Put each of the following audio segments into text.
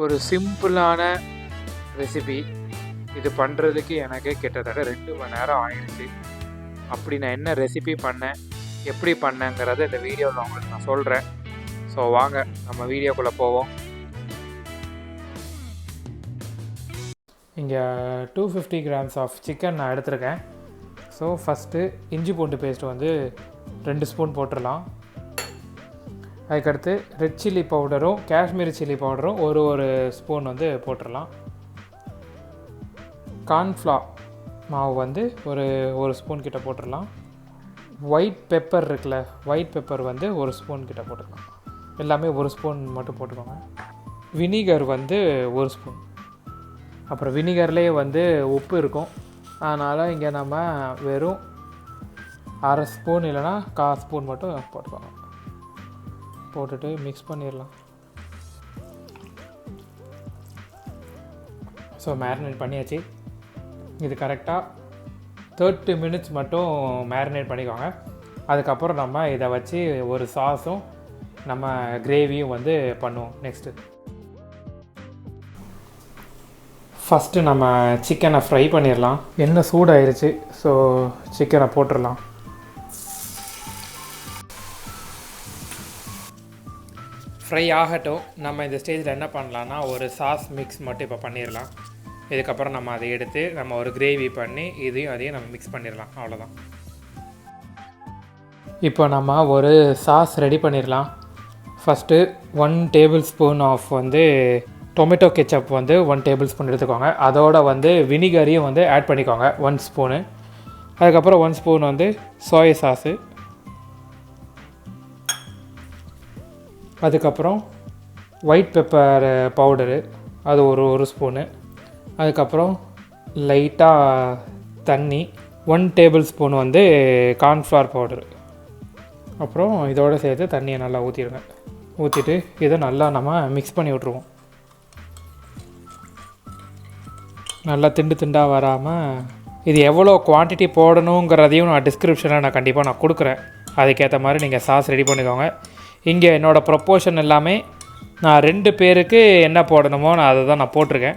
ஒரு சிம்பிளான ரெசிபி. இது பண்ணுறதுக்கு எனக்கு கிட்டத்தட்ட 2 மணி நேரம் ஆயிடுச்சு. அப்படி நான் என்ன ரெசிபி பண்ணேன், எப்படி பண்ணேங்கிறத இந்த வீடியோவில் உங்களுக்கு நான் சொல்கிறேன். ஸோ வாங்க நம்ம வீடியோக்குள்ளே போவோம். இங்கே 250 grams ஆஃப் சிக்கன் நான் எடுத்திருக்கேன். ஸோ ஃபஸ்ட்டு இஞ்சி பூண்டு பேஸ்ட்டு வந்து 2 ஸ்பூன் போட்டுடலாம். அதுக்கடுத்து ரெட் சில்லி பவுடரும் காஷ்மீரி சில்லி பவுடரும் ஒரு ஸ்பூன் வந்து போட்டுடலாம். கார்ன்ஃப்ளவர் மாவு வந்து ஒரு ஸ்பூன் கிட்ட போட்டுடலாம். ஒயிட் பெப்பர் இருக்குல்ல, ஒயிட் பெப்பர் வந்து 1 ஸ்பூன் கிட்ட போட்டுக்கலாம். எல்லாமே 1 ஸ்பூன் மட்டும் போட்டுக்கோங்க. வினிகர் வந்து 1 ஸ்பூன். அப்புறம் வினிகர்லேயே வந்து உப்பு இருக்கும், அதனால் இங்கே நம்ம வெறும் அரை ஸ்பூன் இல்லைனா 1/4 ஸ்பூன் மட்டும் போட்டுக்கோங்க. போட்டுட்டு மிக்ஸ் பண்ணிடலாம். ஸோ மேரினேட் பண்ணியாச்சு. இது கரெக்டாக 30 minutes மட்டும் மேரினேட் பண்ணிக்கோங்க. அதுக்கப்புறம் நம்ம இதை வச்சு ஒரு சாஸும் நம்ம கிரேவியும் வந்து பண்ணுவோம். நெக்ஸ்ட்டு ஃபஸ்ட்டு நம்ம சிக்கனை ஃப்ரை பண்ணிடலாம். எண்ணெய் சூடாயிருச்சு, ஸோ சிக்கனை போட்டுடலாம். ஃப்ரை ஆகட்டும். நம்ம இந்த ஸ்டேஜில் என்ன பண்ணலான்னா ஒரு சாஸ் மிக்ஸ் மட்டும் இப்போ பண்ணிடலாம். இதுக்கப்புறம் நம்ம அதை எடுத்து நம்ம ஒரு கிரேவி பண்ணி அதையும் நம்ம மிக்ஸ் பண்ணிடலாம். அவ்வளோதான். இப்போ நம்ம ஒரு சாஸ் ரெடி பண்ணிடலாம். ஃபஸ்ட்டு 1 டேபிள் ஸ்பூன் ஆஃப் வந்து டொமேட்டோ கெச்சப் வந்து 1 டேபிள் ஸ்பூன் எடுத்துக்கோங்க. அதோட வந்து வினிகரையும் வந்து ஆட் பண்ணிக்கோங்க 1 ஸ்பூனு. அதுக்கப்புறம் 1 ஸ்பூன் வந்து சோயா சாஸு. அதுக்கப்புறம் ஒயிட் பெப்பர் பவுடரு, அது ஒரு ஸ்பூனு. அதுக்கப்புறம் லைட்டாக தண்ணி, 1 டேபிள் ஸ்பூன் வந்து கார்ன்ஃப்ளவர் பவுடரு. அப்புறம் இதோடு சேர்த்து தண்ணியை நல்லா ஊற்றிடுங்க. ஊற்றிட்டு இதை நல்லா நம்ம மிக்ஸ் பண்ணி விட்ருவோம். நல்லா திண்டாக வராமல் இது எவ்வளோ குவான்டிட்டி போடணுங்கிறதையும் நான் டிஸ்கிரிப்ஷனில் கண்டிப்பாக கொடுக்குறேன். அதுக்கேற்ற மாதிரி நீங்கள் சாஸ் ரெடி பண்ணிக்கோங்க. இங்கே என்னோடய ப்ரொப்போர்ஷன் எல்லாமே நான் 2 பேருக்கு என்ன போடணுமோ அதை தான் நான் போட்டிருக்கேன்.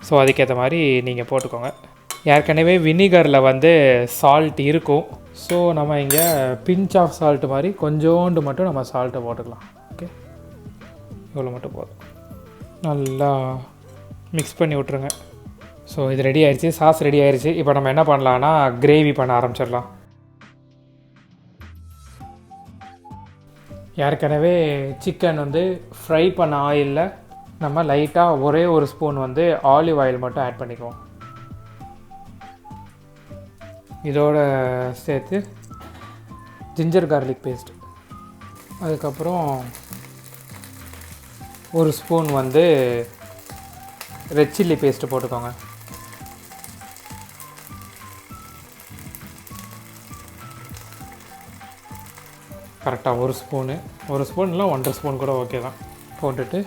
ஸோ அதுக்கேற்ற மாதிரி நீங்கள் போட்டுக்கோங்க. ஏற்கனவே வினிகரில் வந்து சால்ட் இருக்கும். ஸோ நம்ம இங்கே பிஞ்ச் ஆஃப் சால்ட்டு மாதிரி கொஞ்சோண்டு மட்டும் நம்ம சால்ட்டை போட்டுக்கலாம். ஓகே, இவ்வளோ மட்டும் போதும். நல்லா மிக்ஸ் பண்ணி விட்ருங்க. ஸோ இது ரெடி ஆயிடுச்சு, சாஸ் ரெடி ஆயிடுச்சு. இப்போ நம்ம என்ன பண்ணலான்னா கிரேவி பண்ண ஆரம்பிச்சிடலாம். ஏற்கனவே சிக்கன் வந்து ஃப்ரை பண்ண ஆயிலில் நம்ம லைட்டாக ஒரு ஸ்பூன் வந்து ஆலிவ் ஆயில் மட்டும் ஆட் பண்ணிக்குவோம். இதோட சேர்த்து ஜிஞ்சர் கார்லிக் பேஸ்ட், அதுக்கப்புறம் 1 ஸ்பூன் வந்து ரெட் சில்லி பேஸ்ட்டு போட்டுக்கோங்க. கரெக்டாக 1 ஸ்பூன் இல்லை 1.5 ஸ்பூன் கூட ஓகே தான். போட்டுட்டு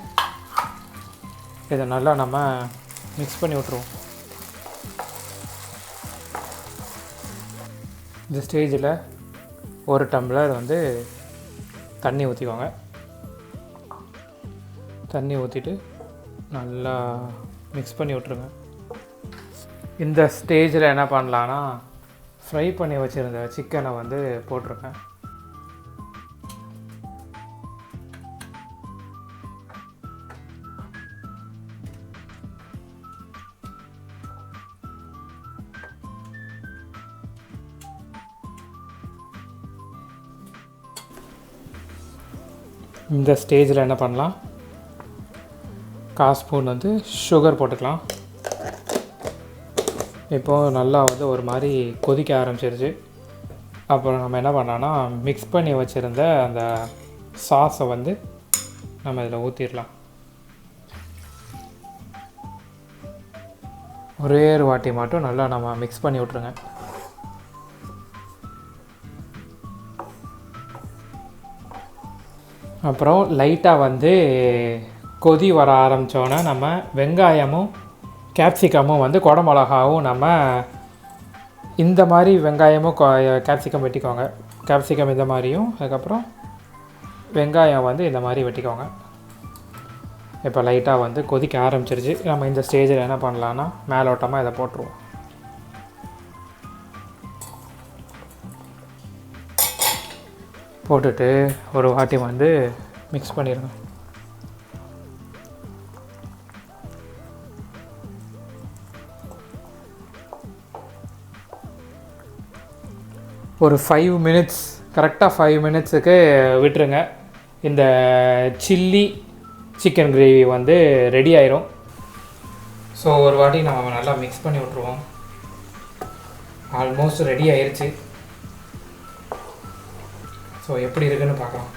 இதை நல்லா நம்ம மிக்ஸ் பண்ணி விட்ருவோம். இந்த ஸ்டேஜில் 1 டம்ளர் வந்து தண்ணி ஊற்றிக்கோங்க. தண்ணி ஊற்றிட்டு நல்லா மிக்ஸ் பண்ணி விட்ருங்க. இந்த ஸ்டேஜில் என்ன பண்ணலான்னா ஃப்ரை பண்ணி வச்சுருந்த சிக்கனை வந்து போட்டிருக்கேன். இந்த ஸ்டேஜில் என்ன பண்ணலாம், 1/4 ஸ்பூன் வந்து சுகர் போட்டுக்கலாம். இப்போது நல்லா வந்து ஒரு மாதிரி கொதிக்க ஆரம்பிச்சிருச்சு. அப்புறம் நம்ம என்ன பண்ணலான்னா மிக்ஸ் பண்ணி வச்சுருந்த அந்த சாஸை வந்து நம்ம இதில் ஊற்றிடலாம். ஒரே ஒரு வாட்டி மட்டும் நல்லா நம்ம மிக்ஸ் பண்ணி விட்ருங்க. அப்புறம் லைட்டாக வந்து கொதி வர ஆரம்பித்தோன்னே நம்ம வெங்காயமும் கேப்சிகமும் வந்து குடமிளகாவும் நம்ம இந்த மாதிரி வெங்காயமும் கேப்சிகம் வெட்டிக்கோங்க. கேப்சிகம் இந்த மாதிரியும், அதுக்கப்புறம் வெங்காயம் வந்து இந்த மாதிரி வெட்டிக்கோங்க. இப்போ லைட்டாக வந்து கொதிக்க ஆரம்பிச்சிருச்சு. நம்ம இந்த ஸ்டேஜில் என்ன பண்ணலான்னா மேலோட்டமாக இதை போட்டுருவோம். போட்டுட்டு ஒரு வாட்டி வந்து மிக்ஸ் பண்ணிடுங்க. ஒரு 5 மினிட்ஸ், கரெக்டாக 5 மினிட்ஸுக்கு விட்டுருங்க. இந்த சில்லி சிக்கன் கிரேவி வந்து ரெடி ஆயிரும். ஸோ ஒரு வாட்டி நம்ம நல்லா மிக்ஸ் பண்ணி விட்ருவோம். ஆல்மோஸ்ட் ரெடி ஆயிடுச்சு. ஸோ எப்படி இருக்குன்னு பார்க்கலாம்.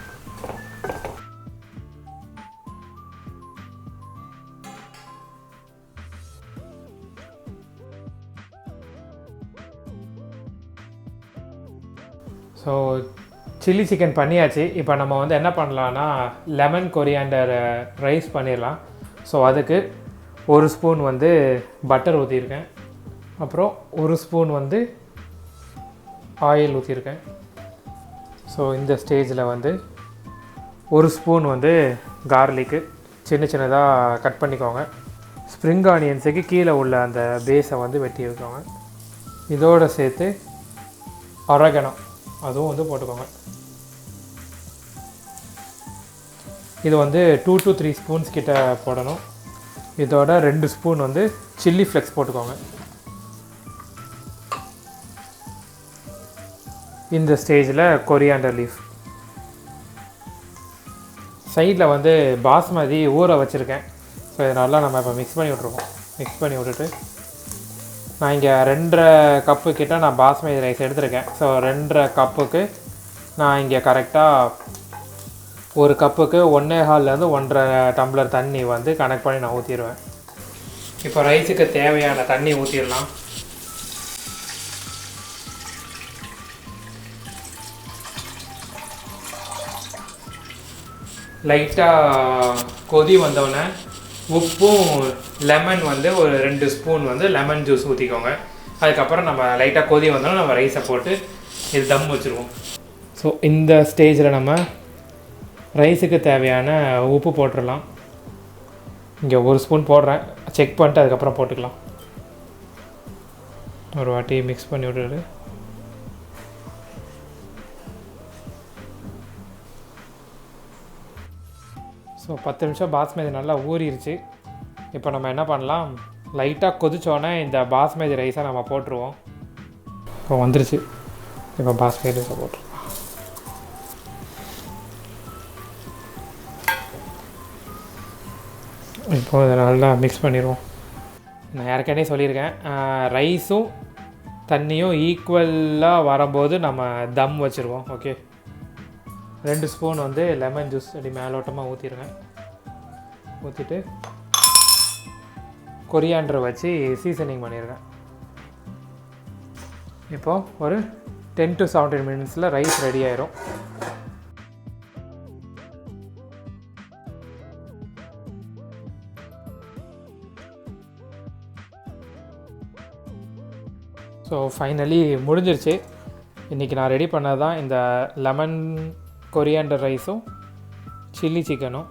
ஸோ சில்லி சிக்கன் பண்ணியாச்சு. இப்போ நம்ம வந்து என்ன பண்ணலான்னா லெமன் கொரியாண்டர் ரைஸ் பண்ணிடலாம். ஸோ அதுக்கு ஒரு ஸ்பூன் வந்து பட்டர் ஊற்றிருக்கேன். அப்புறம் ஒரு ஸ்பூன் வந்து ஆயில் ஊற்றிருக்கேன். ஸோ இந்த ஸ்டேஜில் வந்து ஒரு ஸ்பூன் வந்து கார்லிக்கு சின்ன சின்னதாக கட் பண்ணிக்கோங்க. ஸ்ப்ரிங் ஆனியன்ஸுக்கு கீழே உள்ள அந்த பேஸை வந்து வெட்டி வைக்கோங்க. இதோடு சேர்த்து அரகணம் அதுவும் வந்து போட்டுக்கோங்க. இது வந்து 2 to 3 ஸ்பூன்ஸ் கிட்ட போடணும். இதோட 2 ஸ்பூன் வந்து சில்லி ஃப்ளெக்ஸ் போட்டுக்கோங்க. இந்த ஸ்டேஜில் கொரியாண்டர் லீஃப். சைடில் வந்து பாஸ்மதி ஊற வச்சுருக்கேன். ஸோ இதனால நம்ம இப்போ மிக்ஸ் பண்ணி விட்ருவோம். மிக்ஸ் பண்ணி விட்டுட்டு நான் இங்கே 2.5 கப்பு கிட்ட நான் பாஸ்மதி ரைஸ் எடுத்திருக்கேன். ஸோ 2.5 கப்புக்கு நான் இங்கே கரெக்டாக ஒரு கப்புக்கு 1.25 1.5 டம்ளர் தண்ணி வந்து கனெக்ட் பண்ணி நான் ஊற்றிடுவேன். இப்போ ரைஸுக்கு தேவையான தண்ணி ஊற்றிடலாம். லைட்டாக கொதி வந்தோடனே உப்பும் லெமன் வந்து ஒரு 2 ஸ்பூன் வந்து லெமன் ஜூஸ் ஊற்றிக்கோங்க. அதுக்கப்புறம் நம்ம லைட்டாக கொதி வந்தோடனே நம்ம ரைஸை போட்டு இது தம் வச்சுருவோம். ஸோ இந்த ஸ்டேஜில் நம்ம ரைஸுக்கு தேவையான உப்பு போட்டுடலாம். இங்கே 1 ஸ்பூன் போடுறேன். செக் பண்ணிட்டு அதுக்கப்புறம் போட்டுக்கலாம். ஒரு வாட்டி மிக்ஸ் பண்ணி விட்டுட்டு ஸோ 10 நிமிஷம் பாஸ்மதி நல்லா ஊறிடுச்சு. இப்போ நம்ம என்ன பண்ணலாம், லைட்டாக கொதிச்சோன்னே இந்த பாஸ்மதி ரைஸை நம்ம போட்டுருவோம். இப்போ வந்துருச்சு. இப்போ பாஸ்மதி ரைஸை போட்டுருவோம். இப்போ இதை நல்லா மிக்ஸ் பண்ணிடுவோம். நான் ஏற்கனவே சொல்லியிருக்கேன், ரைஸும் தண்ணியும் ஈக்குவலாக வரும்போது நம்ம தம் வச்சுருவோம். ஓகே, 2 ஸ்பூன் வந்து லெமன் ஜூஸ் அப்படி மேலோட்டமாக ஊற்றிடுங்க. ஊற்றிட்டு கொரியாண்டரை வச்சு சீசனிங் பண்ணிடுங்க. இப்போது ஒரு 10 to 17 மினிட்ஸில் ரைஸ் ரெடி ஆயிரும். ஸோ ஃபைனலி முடிஞ்சிருச்சு. இன்றைக்கி நான் ரெடி பண்ணது தான் இந்த லெமன் கொரியாண்டர் ரைஸும் சில்லி சிக்கனும்.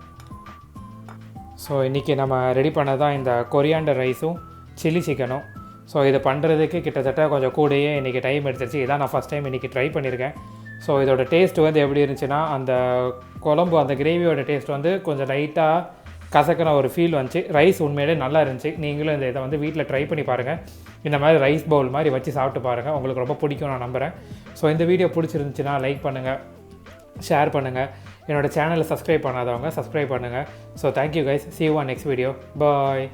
ஸோ இன்றைக்கி நம்ம ரெடி பண்ணது தான் இந்த கொரியாண்டர் ரைஸும் சில்லி சிக்கனும். ஸோ இது பண்ணுறதுக்கு கிட்டத்தட்ட கொஞ்சம் கூடயே இன்றைக்கி டைம் எடுத்துருச்சு. இதான் நான் ஃபஸ்ட் டைம் இன்றைக்கி ட்ரை பண்ணியிருக்கேன். ஸோ இதோட டேஸ்ட் வந்து எப்படி இருந்துச்சுன்னா, அந்த குழம்பு அந்த கிரேவியோட டேஸ்ட் வந்து கொஞ்சம் லைட்டாக கசக்கின ஒரு ஃபீல் வந்துச்சு. ரைஸ் உண்மையிலே நல்லா இருந்துச்சு. நீங்களும் இதை வந்து வீட்டில் ட்ரை பண்ணி பாருங்கள். இந்த மாதிரி ரைஸ் பவுல் மாதிரி வச்சு சாப்பிட்டு பாருங்கள். உங்களுக்கு ரொம்ப பிடிக்கும் நான் நம்புகிறேன். ஸோ இந்த வீடியோ பிடிச்சிருந்துச்சுன்னா லைக் பண்ணுங்கள், ஷேர் பண்ணுங்கள். என்னோடய சேனலை சப்ஸ்கிரைப் பண்ணாதவங்க சப்ஸ்கிரைப் பண்ணுங்கள். So thank you guys. see you on next video. Bye.